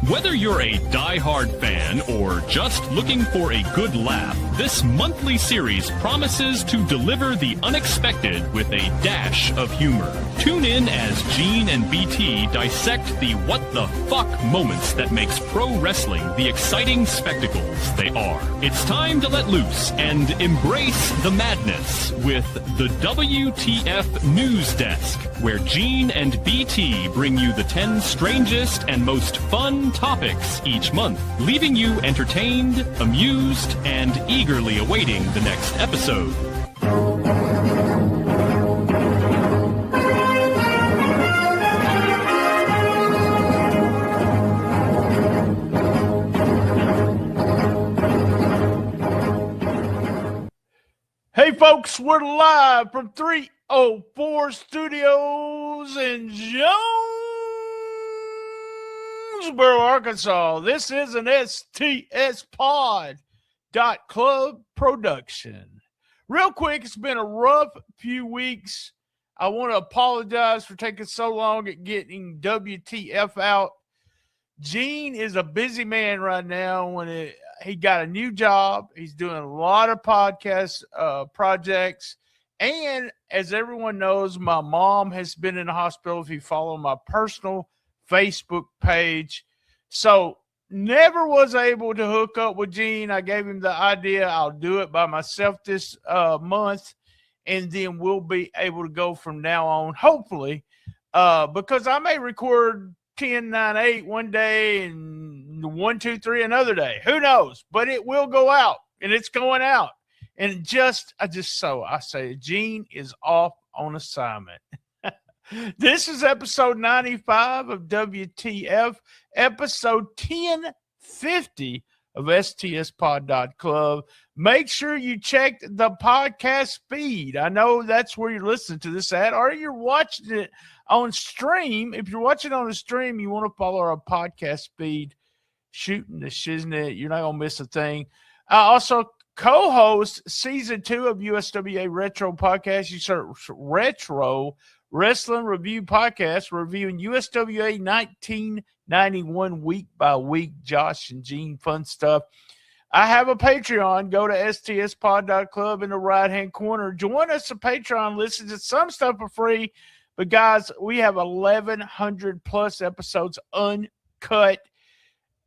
Whether you're a die-hard fan or just looking for a good laugh, this monthly series promises to deliver the unexpected with a dash of humor. Tune in as Gene and BT dissect the what-the-fuck moments that makes pro wrestling the exciting spectacles they are. It's time to let loose and embrace the madness with the WTF News Desk, where Gene and BT bring you the 10 strangest and most fun topics each month, leaving you entertained, amused, and eagerly awaiting the next episode. Hey folks, we're live from 304 Studios in Jonesboro, Arkansas. This is an STSpod.club production. Real quick, it's been a rough few weeks. I want to apologize for taking so long at getting WTF out. Gene is a busy man right now. He got a new job. He's doing a lot of podcast projects. And as everyone knows, my mom has been in the hospital if you follow my personal Facebook page. So never was able to hook up with Gene. I gave him the idea. I'll do it by myself this month. And then we'll be able to go from now on, hopefully, because I may record 10, 9, 8 one day and 1, 2, 3 another day. Who knows? But it will go out, and it's going out. And I say, Gene is off on assignment. This is episode 95 of WTF, episode 1050 of STSpod.club. Make sure you check the podcast feed. I know that's where you're listening to this at, or you're watching it on stream. If you're watching on the stream, you want to follow our podcast feed, Shooting the Shiznit. You're not going to miss a thing. I also co-host season 2 of USWA Retro Podcast. You search Retro Wrestling Review Podcast, reviewing USWA 1991 week by week. Josh and Gene, fun stuff. I have a Patreon. Go to stspod.club in the right-hand corner. Join us on Patreon. Listen to some stuff for free. But, guys, we have 1,100-plus episodes uncut.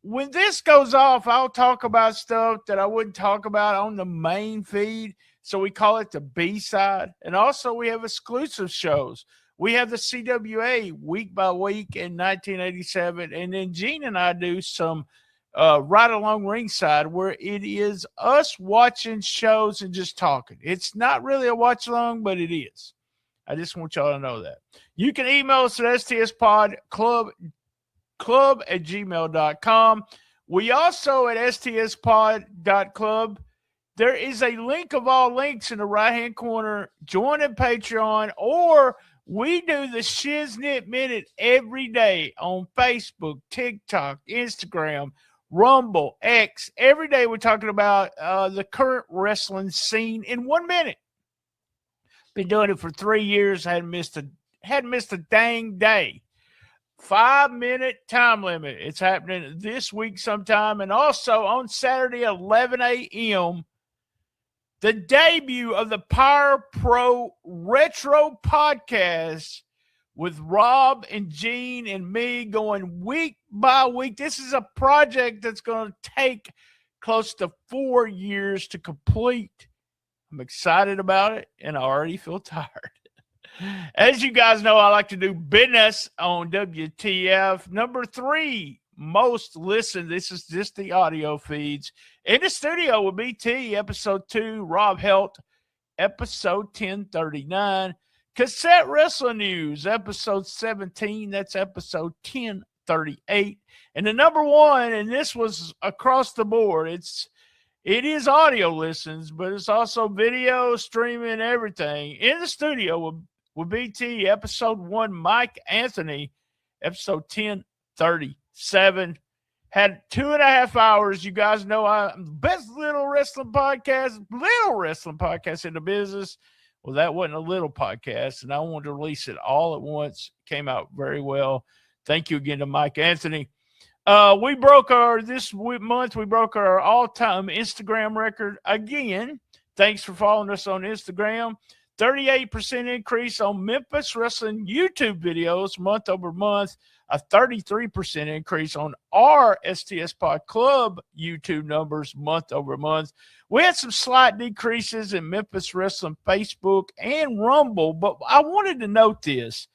When this goes off, I'll talk about stuff that I wouldn't talk about on the main feed. So we call it the B-side. And also we have exclusive shows. We have the CWA week by week in 1987. And then Gene and I do some right along ringside where it is us watching shows and just talking. It's not really a watch along, but it is. I just want y'all to know that. You can email us at stspodclub@gmail.com. We also at stspod.club. There is a link of all links in the right-hand corner. Join in Patreon, or we do the Shiznit Minute every day on Facebook, TikTok, Instagram, Rumble, X. Every day we're talking about the current wrestling scene in 1 minute. Been doing it for 3 years. Hadn't missed a dang day. 5-minute time limit. It's happening this week sometime. And also on Saturday, 11 a.m., the debut of the Power Pro Retro Podcast with Rob and Gene and me going week by week. This is a project that's going to take close to 4 years to complete. I'm excited about it, and I already feel tired. As you guys know, I like to do business on WTF. Number 3 most listened. This is just the audio feeds. In the studio with BT, episode 2, Rob Helt, episode 1039. Cassette Wrestling News, episode 17. That's episode 1038. And the number 1, and this was across the board, it is audio listens, but it's also video, streaming, everything. In the studio with BT, episode 1, Mike Anthony, episode 1037. Had 2.5 hours. You guys know I'm the best little wrestling podcast in the business. Well, that wasn't a little podcast, and I wanted to release it all at once. Came out very well. Thank you again to Mike Anthony. We broke this month. We broke our all-time Instagram record again. Thanks for following us on Instagram. 38% increase on Memphis Wrestling YouTube videos month over month. A 33% increase on our STS Pod Club YouTube numbers month over month. We had some slight decreases in Memphis Wrestling Facebook and Rumble, but I wanted to note this.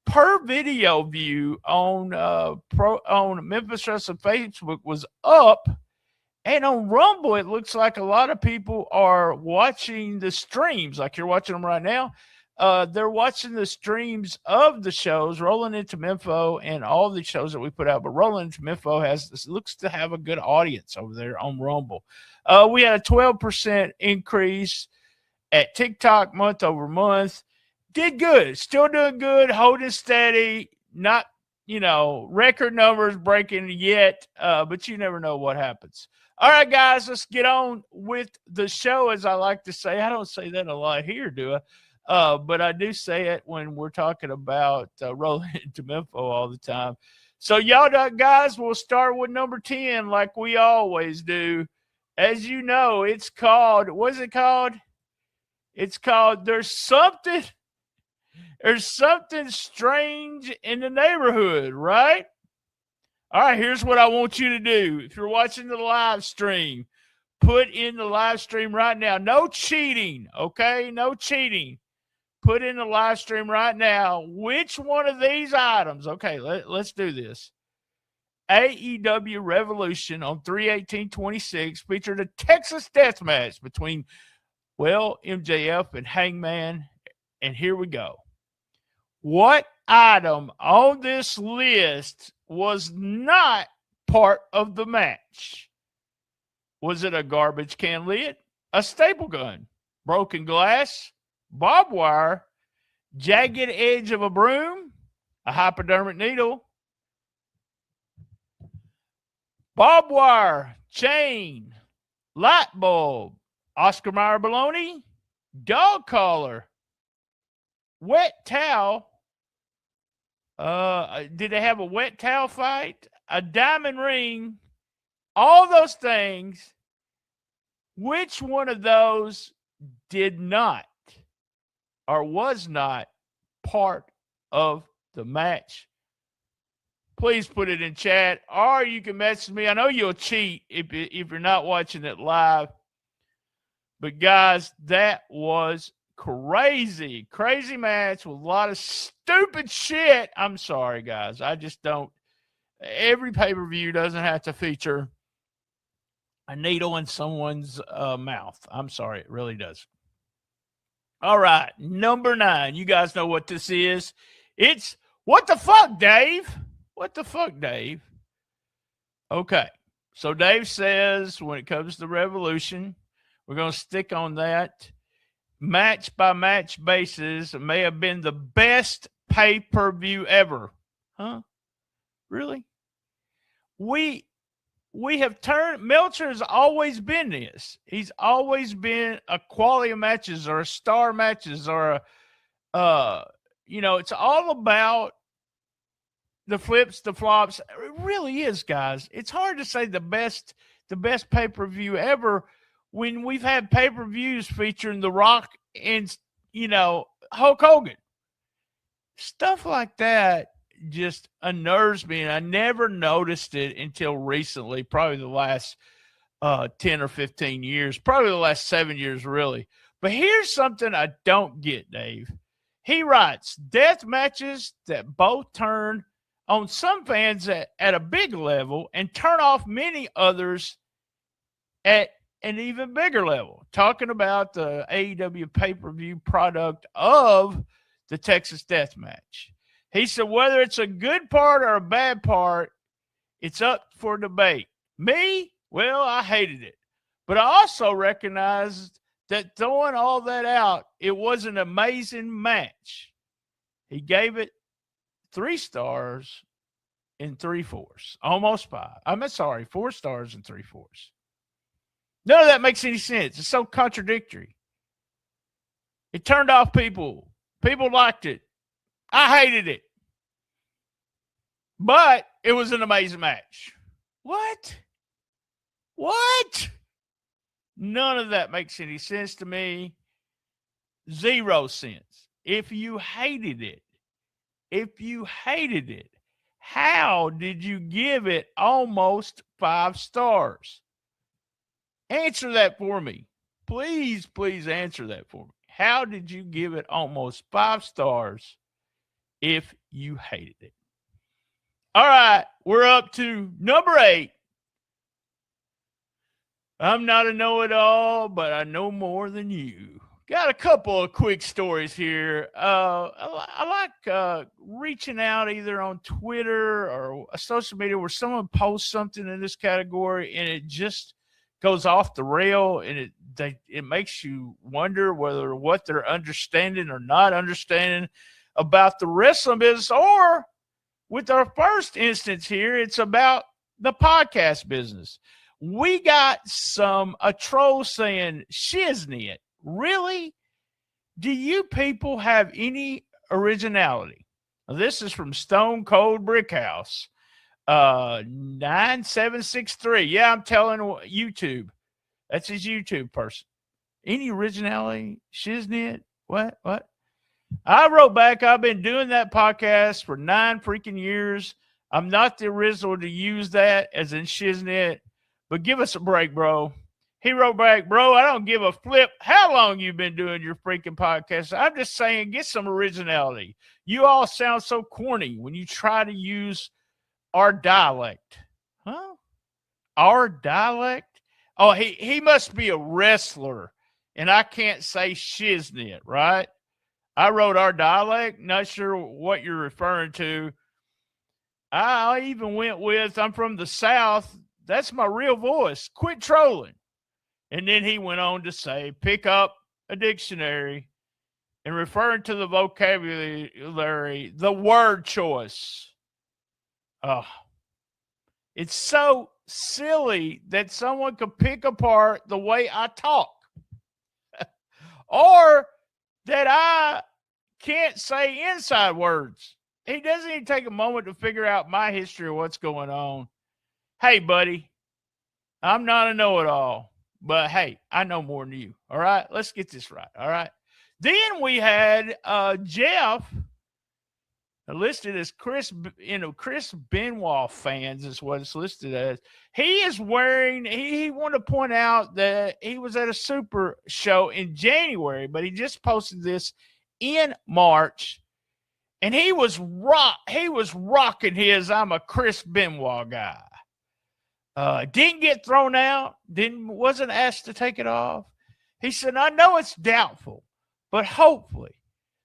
Per video view on Memphis Wrestling Facebook was up, and on Rumble it looks like a lot of people are watching the streams like you're watching them right now. They're watching the streams of the shows, Rolling Into Memphis, and all the shows that we put out. But Rolling Into Memphis looks to have a good audience over there on Rumble. We had a 12% increase at TikTok month over month. Did good, still doing good, holding steady. Not, record numbers breaking yet, but you never know what happens. All right, guys, let's get on with the show, as I like to say. I don't say that a lot here, do I? But I do say it when we're talking about Rolling Into Memphis all the time. So y'all guys, we'll start with number 10 like we always do. As you know, it's called, what is it called? It's called There's Something Strange in the Neighborhood, right? All right, here's what I want you to do. If you're watching the live stream, put in the live stream right now. No cheating, okay? No cheating. Put in the live stream right now which one of these items. Okay, let's do this. AEW Revolution on 3/18/26 featured a Texas death match between, MJF and Hangman. And here we go. What item on this list was not part of the match? Was it a garbage can lid, a staple gun, broken glass, barbed wire, jagged edge of a broom, a hypodermic needle, barbed wire, chain, light bulb, Oscar Mayer baloney, dog collar, wet towel? Did they have a wet towel fight? A diamond ring? All those things. Which one of those did not or was not part of the match? Please put it in chat, or you can message me. I know you'll cheat if you're not watching it live. But guys, that was crazy match with a lot of stupid shit. I'm sorry, guys. I just don't. Every pay-per-view doesn't have to feature a needle in someone's mouth. I'm sorry, it really does. All right, number 9. You guys know what this is. It's What the Fuck, Dave? What the fuck, Dave? Okay, so Dave says when it comes to Revolution, we're going to stick on that. Match by match basis, it may have been the best pay-per-view ever. Huh? Really? We have turned, Meltzer has always been this. He's always been a quality of matches or a star matches or it's all about the flips, the flops. It really is, guys. It's hard to say the best pay-per-view ever when we've had pay-per-views featuring The Rock and, Hulk Hogan. Stuff like that just unnerves me, and I never noticed it until recently, probably the last 10 or 15 years, probably the last 7 years, really. But here's something I don't get, Dave. He writes, death matches that both turn on some fans at a big level and turn off many others at an even bigger level. Talking about the AEW pay-per-view product of the Texas Death Match. He said, whether it's a good part or a bad part, it's up for debate. Me? Well, I hated it. But I also recognized that throwing all that out, it was an amazing match. He gave it 3 stars and 3/4. Almost 5. 4 stars and 3/4. None of that makes any sense. It's so contradictory. It turned off people. People liked it. I hated it. But it was an amazing match. What? What? None of that makes any sense to me. 0 sense. If you hated it, how did you give it almost 5 stars? Answer that for me. Please, please answer that for me. How did you give it almost 5 stars if you hated it? All right, we're up to number 8. I'm not a know-it-all, but I know more than you. Got a couple of quick stories here. I like reaching out either on Twitter or social media where someone posts something in this category and it just goes off the rail, and it makes you wonder whether what they're understanding or not understanding about the wrestling business. Or with our first instance here, it's about the podcast business. We got a troll saying, shiznit. Really? Do you people have any originality? Now, this is from Stone Cold Brickhouse. 9763. Yeah, I'm telling YouTube. That's his YouTube person. Any originality? Shiznit? What? I wrote back, I've been doing that podcast for 9 freaking years. I'm not the original to use that as in shiznit, but give us a break, bro. He wrote back, bro, I don't give a flip how long you've been doing your freaking podcast. I'm just saying, get some originality. You all sound so corny when you try to use our dialect. Huh? Our dialect? Oh, he must be a wrestler, and I can't say shiznit, right? I wrote our dialect. Not sure what you're referring to. I even went with, I'm from the South. That's my real voice. Quit trolling. And then he went on to say, pick up a dictionary and referring to the vocabulary, the word choice. Oh, it's so silly that someone could pick apart the way I talk or that I can't say inside words. He doesn't even take a moment to figure out my history of what's going on. Hey, buddy, I'm not a know-it-all, but hey, I know more than you. All right, let's get this right. All right. Then we had Jeff listed as Chris Benoit fans is what it's listed as. He is wearing, he wanted to point out that he was at a super show in January, but he just posted this in March, and he was rocking his I'm a Chris Benoit guy. Didn't get thrown out, wasn't asked to take it off. He said, I know it's doubtful, but hopefully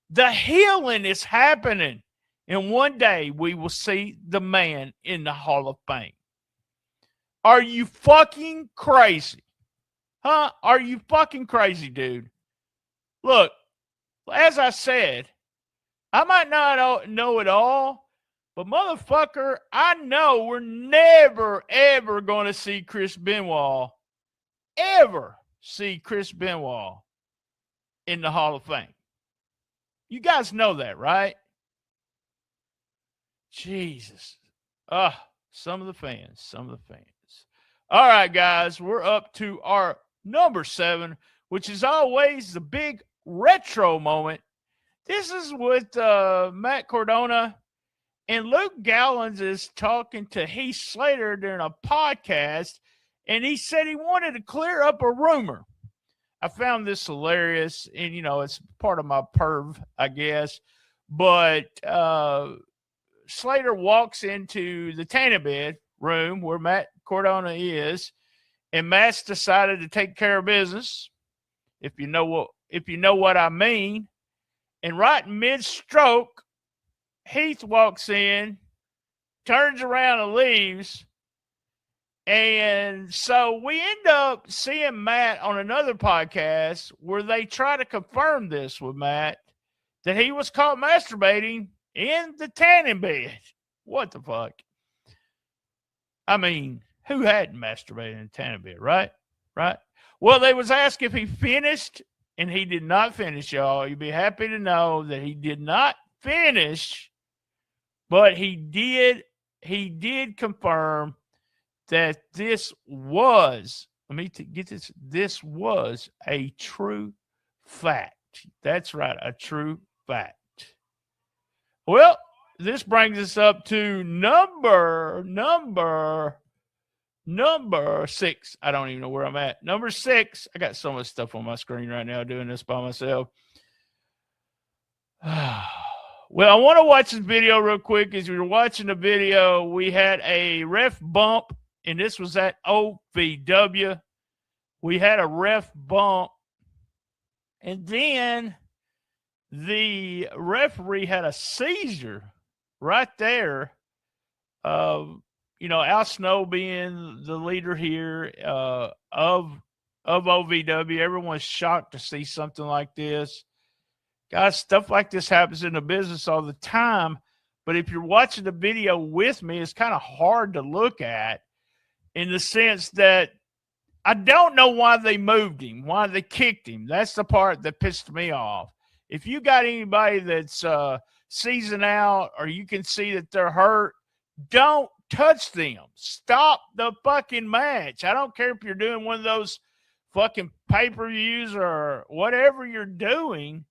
the healing is happening. And one day we will see the man in the Hall of Fame. Are you fucking crazy? Huh? Are you fucking crazy, dude? Look, as I said, I might not know it all, but motherfucker, I know we're never, ever going to see Chris Benoit, in the Hall of Fame. You guys know that, right? Jesus. Some of the fans. All right, guys, we're up to our number 7, which is always the big retro moment. This is with Matt Cardona, and Luke Gallins is talking to Heath Slater during a podcast, and he said he wanted to clear up a rumor. I found this hilarious, and, it's part of my perv, I guess, but Slater walks into the tanning bed room where Matt Cardona is, and Matt's decided to take care of business, if you know what I mean. And right mid-stroke, Heath walks in, turns around and leaves. And so we end up seeing Matt on another podcast where they try to confirm this with Matt, that he was caught masturbating in the tanning bed. What the fuck? I mean, who hadn't masturbated in the tanning bed, right? Right? Well, they was asked if he finished, and he did not finish, y'all. You'd be happy to know that he did not finish, but he did he did confirm that this was, let me get this was a true fact. That's right, a true fact. Well, this brings us up to number 6. I don't even know where I'm at. Number 6. I got so much stuff on my screen right now doing this by myself. Well, I want to watch this video real quick. As we were watching the video, we had a ref bump, and this was at OVW. We had a ref bump, and then the referee had a seizure right there. Al Snow being the leader here of OVW. Everyone's shocked to see something like this. Guys, stuff like this happens in the business all the time. But if you're watching the video with me, it's kind of hard to look at in the sense that I don't know why they moved him, why they kicked him. That's the part that pissed me off. If you got anybody that's seasoned out or you can see that they're hurt, don't touch them. Stop the fucking match. I don't care if you're doing one of those fucking pay-per-views or whatever you're doing.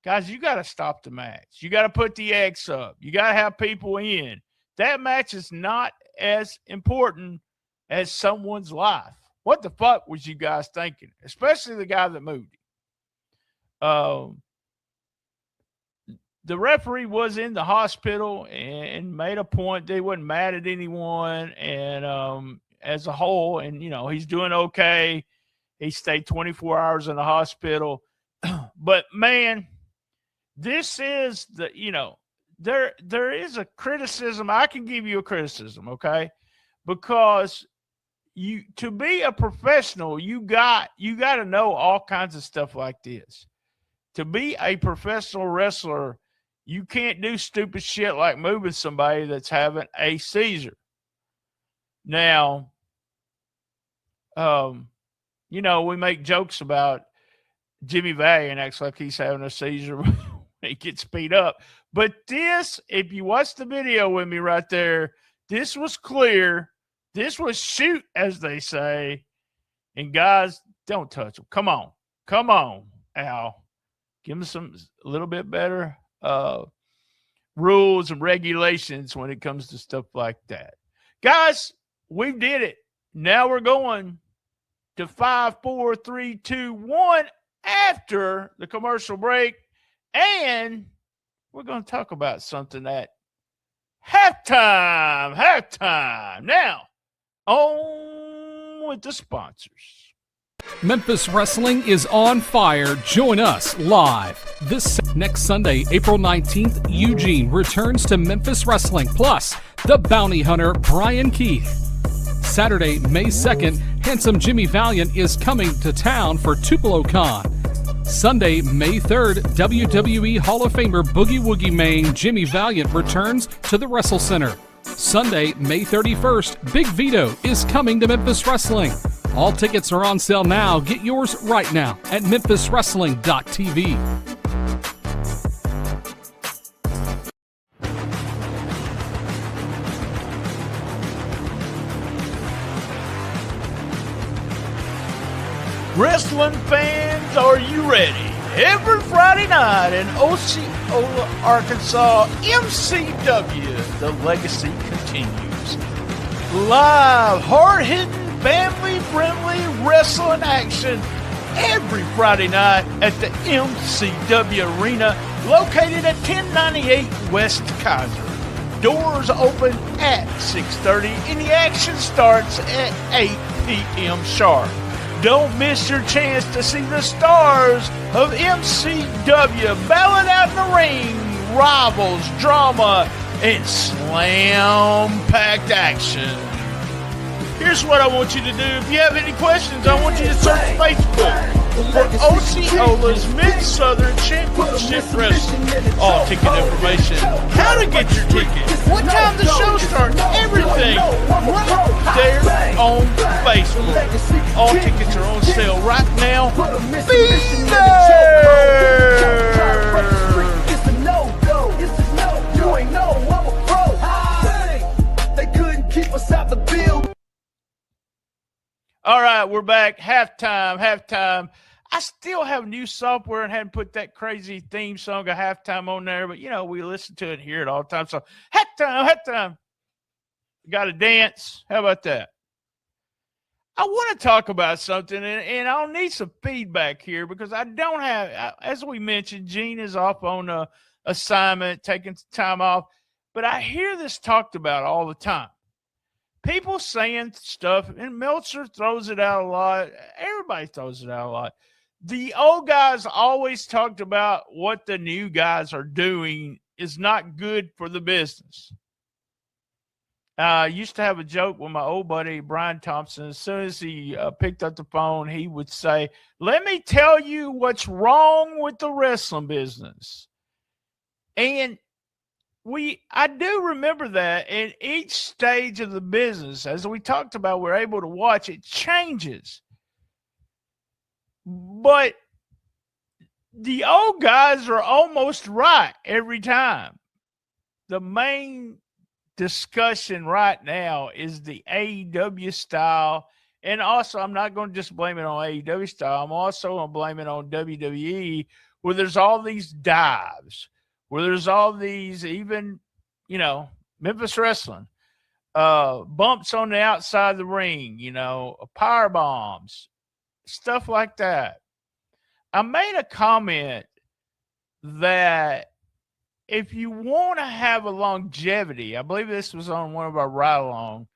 Guys, you got to stop the match. You got to put the X up. You got to have people in. That match is not as important as someone's life. What the fuck was you guys thinking? Especially the guy that moved him. The referee was in the hospital and made a point they wasn't mad at anyone and as a whole, and he's doing okay. He stayed 24 hours in the hospital. But man, this is there is a criticism. I can give you a criticism, okay? Because to be a professional, you got to know all kinds of stuff like this. To be a professional wrestler, you can't do stupid shit like moving somebody that's having a seizure. Now, we make jokes about Jimmy Valiant acts like he's having a seizure when he gets beat up. But this, if you watch the video with me right there, this was clear. This was shoot, as they say. And guys, don't touch him. Come on, Al. Give him a little bit better rules and regulations when it comes to stuff like that. Guys, we did it. Now we're going to 5, 4, 3, 2, 1 after the commercial break. And we're going to talk about something at halftime. Now, on with the sponsors. Memphis Wrestling is on fire. Join us live this next Sunday, April 19th. Eugene returns to Memphis Wrestling, plus the bounty hunter Brian Keith. Saturday, May 2nd, handsome Jimmy Valiant is coming to town for TupeloCon. Sunday, May 3rd, WWE Hall of Famer Boogie Woogie Mane Jimmy Valiant returns to the Wrestle Center. Sunday, May 31st, Big Vito is coming to Memphis Wrestling. All tickets are on sale now. Get yours right now at memphiswrestling.tv. Wrestling fans, are you ready? Every Friday night in Osceola, Arkansas, MCW, the legacy continues. Live, hard-hitting, family-friendly wrestling action every Friday night at the MCW Arena, located at 1098 West Kaiser. Doors open at 6:30 and the action starts at 8 p.m. sharp. Don't miss your chance to see the stars of MCW battling out in the ring, rivals, drama, and slam-packed action. Here's what I want you to do. If you have any questions, I want you to search Facebook for Osceola's Mid-Southern Championship Wrestling. All ticket information, how to get your ticket, what time the show starts, everything right there on Facebook. All tickets are on sale right now. Be there! we're back. Halftime. I still have new software and hadn't put that crazy theme song of halftime on there, but, we listen to it and hear it all the time. So, halftime. Got to dance. How about that? I want to talk about something, and I'll need some feedback here because I don't have, as we mentioned, Gene is off on a assignment, taking time off, but I hear this talked about all the time. People saying stuff, and Meltzer throws it out a lot. Everybody throws it out a lot. The old guys always talked about what the new guys are doing is not good for the business. I used to have a joke with my old buddy, Brian Thompson. As soon as he picked up the phone, he would say, "Let me tell you what's wrong with the wrestling business." And I do remember that in each stage of the business, as we talked about, we're able to watch it changes. But the old guys are almost right every time. The main discussion right now is the AEW style. And also, I'm not going to just blame it on AEW style. I'm also going to blame it on WWE, where there's all these dives, where there's all these, even, Memphis Wrestling, bumps on the outside of the ring, power bombs, stuff like that. I made a comment that if you want to have a longevity, I believe this was on one of our ride-along,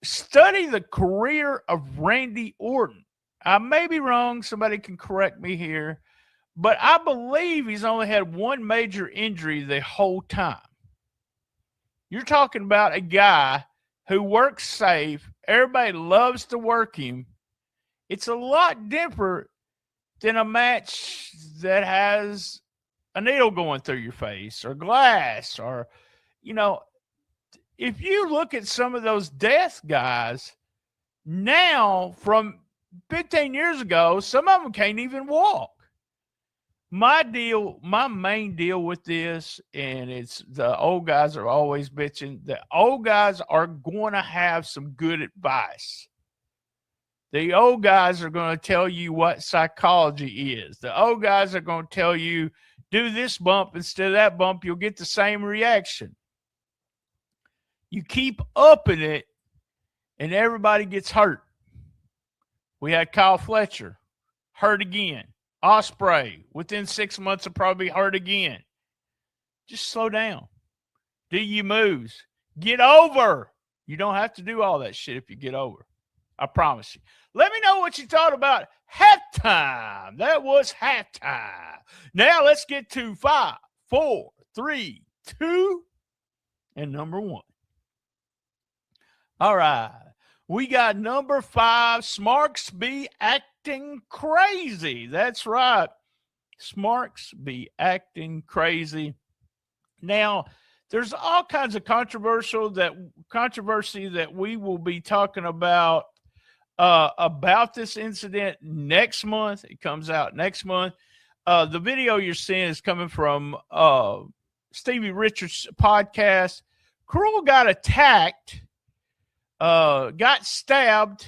study the career of Randy Orton. I may be wrong. Somebody can correct me here. But I believe he's only had one major injury the whole time. You're talking about a guy who works safe. Everybody loves to work him. It's a lot different than a match that has a needle going through your face or glass or, if you look at some of those death guys now from 15 years ago, some of them can't even walk. My main deal with this, and it's the old guys are always bitching, the old guys are going to have some good advice. The old guys are going to tell you what psychology is. The old guys are going to tell you, do this bump instead of that bump, you'll get the same reaction. You keep upping it, and everybody gets hurt. We had Kyle Fletcher hurt again. Ospreay, within 6 months, will probably hurt again. Just slow down. Do your moves. Get over. You don't have to do all that shit if you get over. I promise you. Let me know what you thought about halftime. That was halftime. Now let's get to 5, 4, 3, 2, and number 1. All right. We got number 5, Smarks be acting crazy. That's right. Smarks be acting crazy. Now, there's all kinds of controversy that we will be talking about this incident next month. It comes out next month. The video you're seeing is coming from Stevie Richards' podcast. Cruel got attacked, got stabbed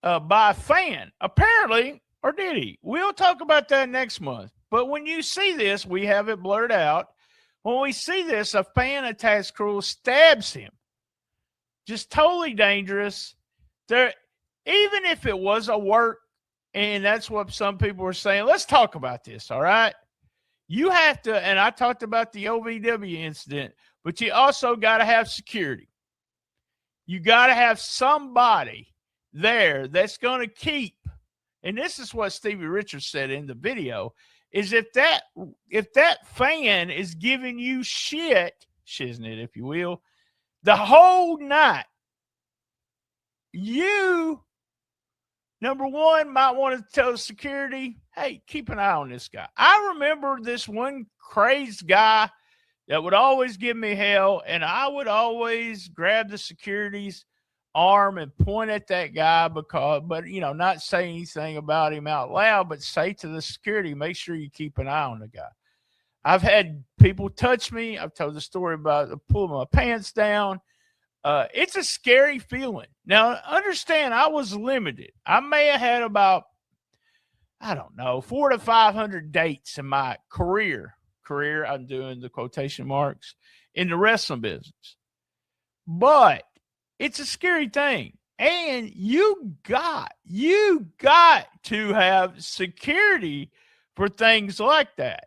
by a fan, apparently, or did he? We'll talk about that next month. But when you see this, we have it blurred out. When we see this, a fan attacks Cruel, stabs him. Just totally dangerous. Even if it was a work, and that's what some people were saying, let's talk about this, all right? You have to, and I talked about the OVW incident, but you also got to have security. You got to have somebody there that's going to keep, and this is what Stevie Richards said in the video, is if that fan is giving you shiznit, if you will, the whole night, you, number one, might want to tell the security, hey, keep an eye on this guy. I remember this one crazed guy that would always give me hell, and I would always grab the security's arm and point at that guy but not say anything about him out loud, but say to the security, make sure you keep an eye on the guy. I've had people touch me. I've told the story about pulling my pants down. It's a scary feeling. Now, understand, I was limited. I may have had about, I don't know, 400 to 500 dates in my career. I'm doing the quotation marks in the wrestling business. But it's a scary thing. And you got to have security for things like that.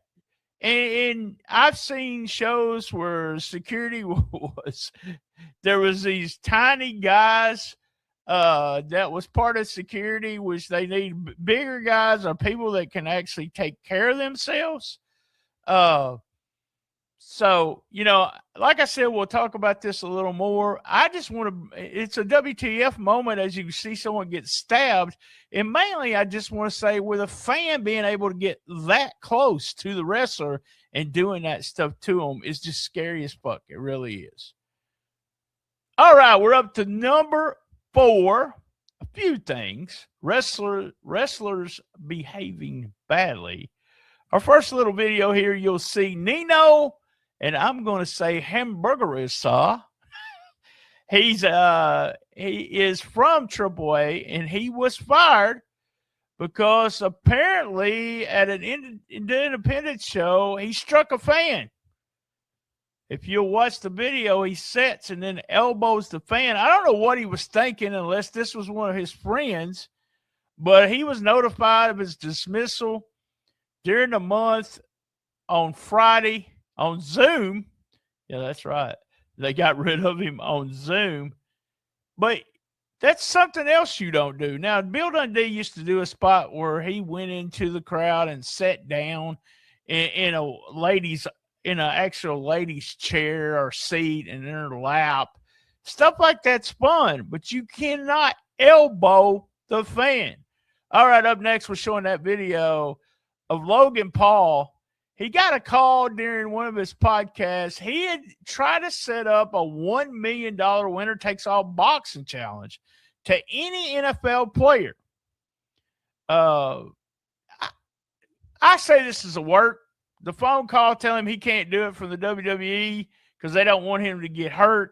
And I've seen shows where security there was these tiny guys that was part of security, which they need bigger guys or people that can actually take care of themselves. So, like I said, we'll talk about this a little more. I just want to, it's a WTF moment as you see someone get stabbed. And mainly, I just want to say with a fan being able to get that close to the wrestler and doing that stuff to them is just scary as fuck. It really is. All right, we're up to number 4. A few things. Wrestlers behaving badly. Our first little video here, you'll see Nino, and I'm going to say Hamburgerissa. He is from AAA, and he was fired because apparently at an independent show, he struck a fan. If you'll watch the video, he sits and then elbows the fan. I don't know what he was thinking unless this was one of his friends, but he was notified of his dismissal during the month on Friday on Zoom. Yeah, that's right. They got rid of him on Zoom. But that's something else you don't do. Now, Bill Dundee used to do a spot where he went into the crowd and sat down in an actual lady's chair or seat and in her lap. Stuff like that's fun, but you cannot elbow the fan. All right, up next, we're showing that video of Logan Paul. He got a call during one of his podcasts. He had tried to set up a $1 million winner takes all boxing challenge to any NFL player. I say this is a work. The phone call telling him he can't do it from the WWE because they don't want him to get hurt.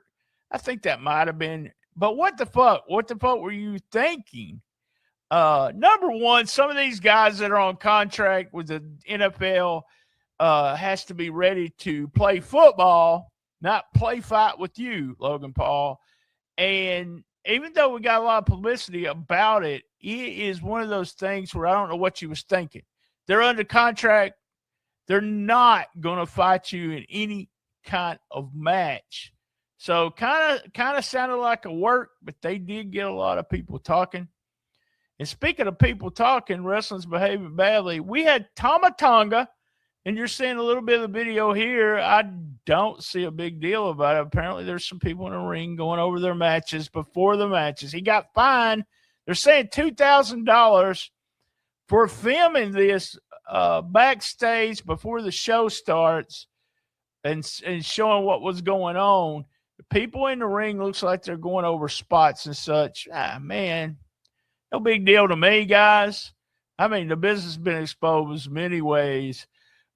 I think that might have been. But what the fuck? What the fuck were you thinking? Number one, some of these guys that are on contract with the NFL has to be ready to play football, not play fight with you, Logan Paul. And even though we got a lot of publicity about it, it is one of those things where I don't know what you was thinking. They're under contract. They're not going to fight you in any kind of match. So kind of sounded like a work, but they did get a lot of people talking. And speaking of people talking, wrestling's behaving badly. We had Tama Tonga, and you're seeing a little bit of the video here. I don't see a big deal about it. Apparently, there's some people in the ring going over their matches before the matches. He got fined. They're saying $2,000 for filming this backstage before the show starts and showing what was going on. The people in the ring looks like they're going over spots and such. Man, no big deal to me, guys. I mean, the business has been exposed many ways,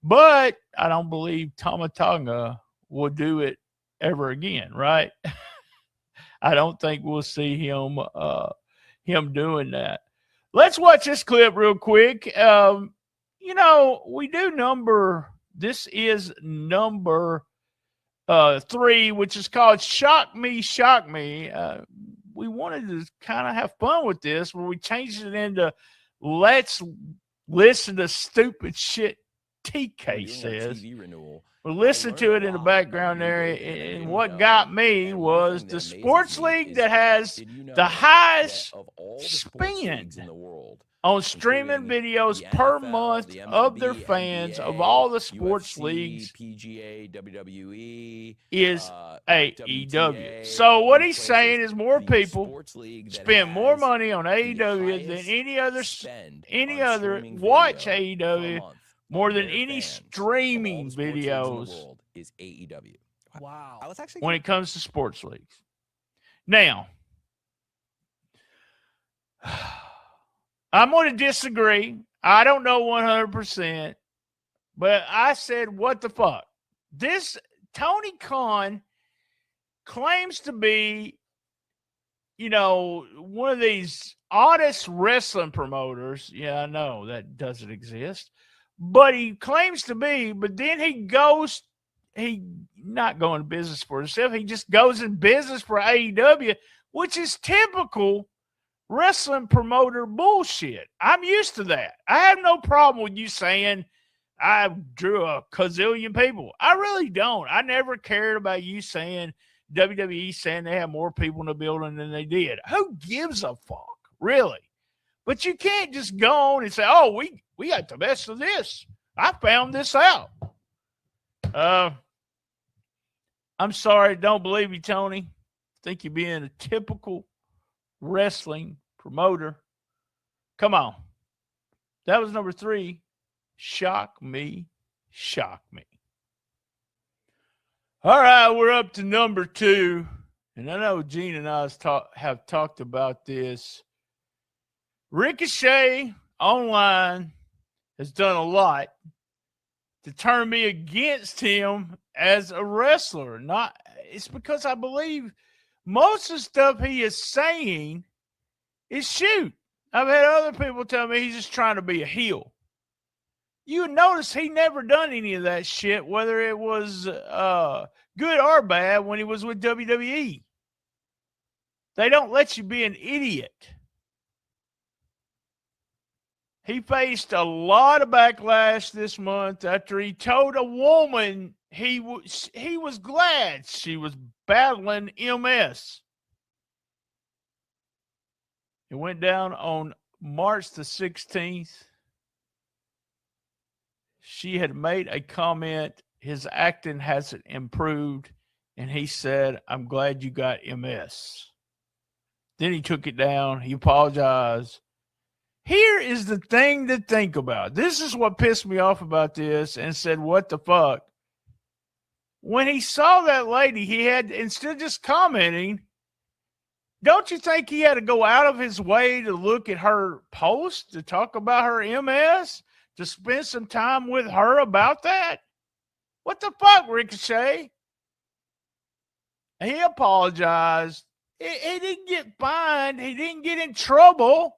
but I don't believe Tama Tonga will do it ever again, right? I don't think we'll see him doing that. Let's watch this clip real quick. We do this is number 3, which is called Shock Me, Shock Me. We wanted to kind of have fun with this, where we changed it into let's listen to stupid shit TK says. We'll listen to it in the background area. And what got me was the sports league that has the highest spend in the world on streaming videos per month of their fans of all the sports leagues PGA, WWE, is AEW. So what he's saying is more people spend more money on AEW than any other watch AEW more than any streaming videos is AEW. Wow. when it comes to sports leagues. Now, I'm going to disagree. I don't know 100%, but I said, what the fuck? This Tony Khan claims to be, one of these honest wrestling promoters. Yeah, I know that doesn't exist, but he claims to be. But then he not going to business for himself. He just goes in business for AEW, which is typical wrestling promoter bullshit. I'm used to that. I have no problem with you saying I drew a gazillion people. I really don't. I never cared about you saying WWE saying they have more people in the building than they did. Who gives a fuck, really? But you can't just go on and say, oh, we got the best of this. I found this out. I'm sorry. Don't believe you, Tony. Think you're being a typical wrestling promoter. Come on. That was number 3. Shock me. All right, we're up to number 2. And I know Gene and I have talked about this. Ricochet online has done a lot to turn me against him as a wrestler. It's because I believe most of the stuff he is saying is shoot. I've had other people tell me he's just trying to be a heel. You notice he never done any of that shit, whether it was good or bad when he was with WWE. They don't let you be an idiot. He faced a lot of backlash this month after he told a woman he was glad she was battling MS. It went down on March the 16th. She had made a comment, his acting hasn't improved, and he said, I'm glad you got MS. Then he took it down. He apologized. Here is the thing to think about. This is what pissed me off about this and said, what the fuck? When he saw that lady, he had, instead of just commenting, don't you think he had to go out of his way to look at her post, to talk about her MS, to spend some time with her about that? What the fuck, Ricochet? He apologized. He didn't get fined. He didn't get in trouble.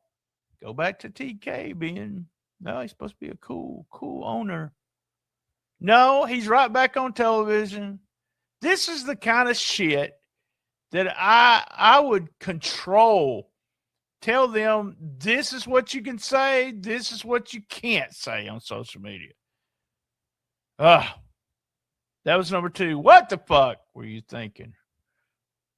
Go back to TK being, no, he's supposed to be a cool owner. No, he's right back on television. This is the kind of shit that I would control. Tell them this is what you can say, this is what you can't say on social media. That was number 2. What the fuck were you thinking?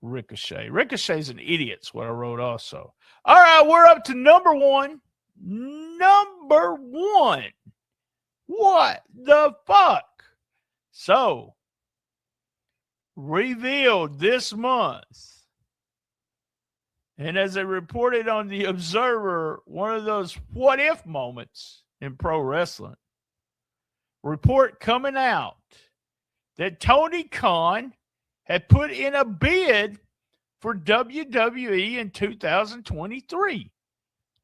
Ricochet. Ricochet's an idiot, is what I wrote also. All right, we're up to number 1. Number 1. What the fuck? So, revealed this month, and as they reported on the Observer, one of those what if moments in pro wrestling. Report coming out that Tony Khan had put in a bid for WWE in 2023.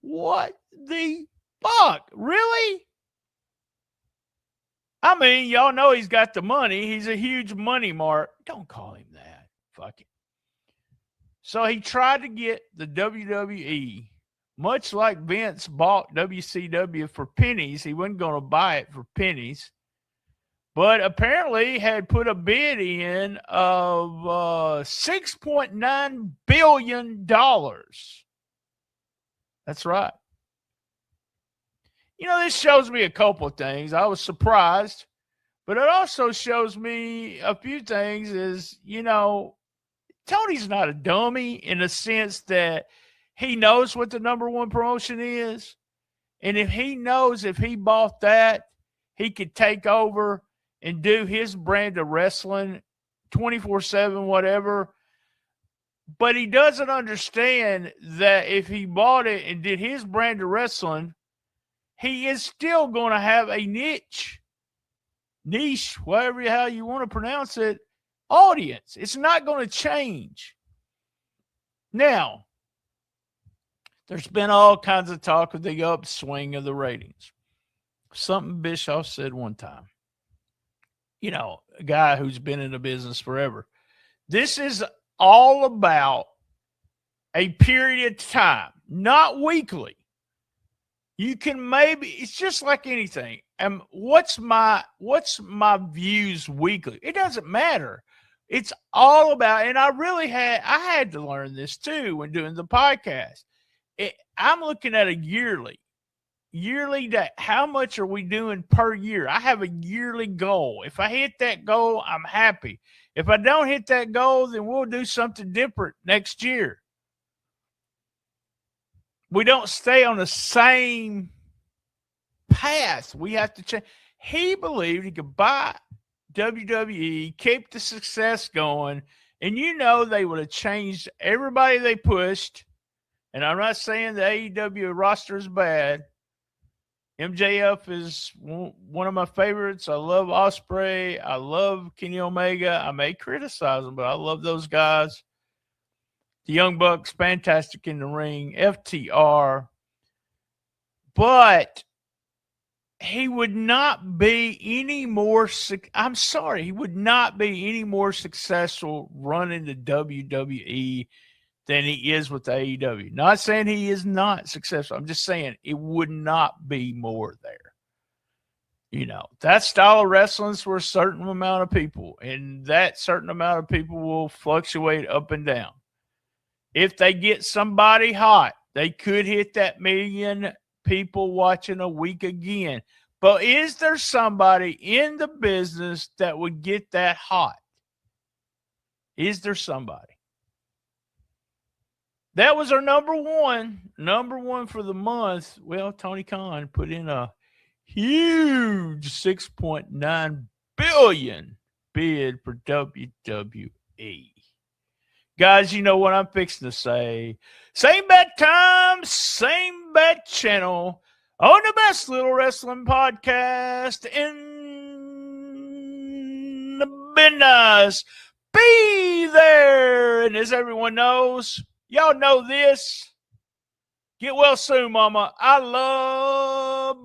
What the fuck? Really? I mean, y'all know he's got the money. He's a huge money mark. Don't call him that. Fuck it. So he tried to get the WWE, much like Vince bought WCW for pennies. He wasn't going to buy it for pennies. But apparently had put a bid in of $6.9 billion. That's right. You know, this shows me a couple of things. I was surprised, but it also shows me a few things is, you know, Tony's not a dummy in the sense that he knows what the number 1 promotion is. And if he knows if he bought that, he could take over and do his brand of wrestling 24/7, whatever. But he doesn't understand that if he bought it and did his brand of wrestling, he is still going to have a niche, whatever how you want to pronounce it, audience. It's not going to change. Now, there's been all kinds of talk of the upswing of the ratings. Something Bischoff said one time. You know, a guy who's been in the business forever. This is all about a period of time, not weekly. You can maybe, it's just like anything. What's my views weekly? It doesn't matter. It's all about, and I had to learn this too when doing the podcast. I'm looking at a yearly day. How much are we doing per year? I have a yearly goal. If I hit that goal, I'm happy. If I don't hit that goal, then we'll do something different next year. We don't stay on the same path. We have to change. He believed he could buy WWE, keep the success going, and they would have changed everybody they pushed. And I'm not saying the AEW roster is bad. MJF is one of my favorites. I love Ospreay. I love Kenny Omega. I may criticize them, but I love those guys. The Young Bucks, fantastic in the ring. FTR. But he would not be any more he would not be any more successful running the WWE than he is with AEW. Not saying he is not successful. I'm just saying it would not be more there. That style of wrestling is for a certain amount of people, and that certain amount of people will fluctuate up and down. If they get somebody hot, they could hit that million people watching a week again. But is there somebody in the business that would get that hot? Is there somebody? That was our number one for the month. Well, Tony Khan put in a huge $6.9 billion bid for WWE. Guys, you know what I'm fixing to say. Same bad time, same bad channel on the best little wrestling podcast in the business. Be there. And as everyone knows, y'all know this. Get well soon, mama. I love